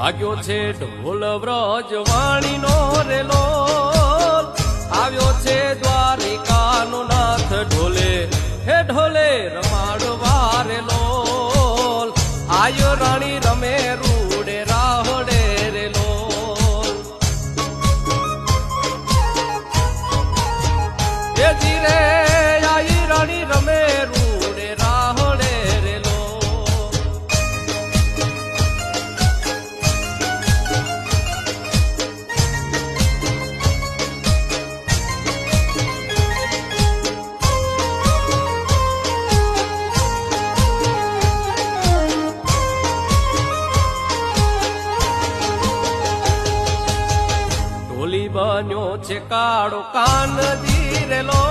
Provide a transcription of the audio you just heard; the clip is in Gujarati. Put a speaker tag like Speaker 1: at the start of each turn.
Speaker 1: વાગ્યો છે ઢોલ વ્રજ વાણીનો રેલો આવ્યો છે દ્વારિકાનો નાથ ઢોલે હે ઢોલે રમાડવા રેલો આયો રાણી રમે રૂડે રાહોડે રેલો એ જીરે આઈ રાણી રમે રૂડે રાહોડે રેલો ઢોલી બન્યો છે કાળો કાનજી રેલો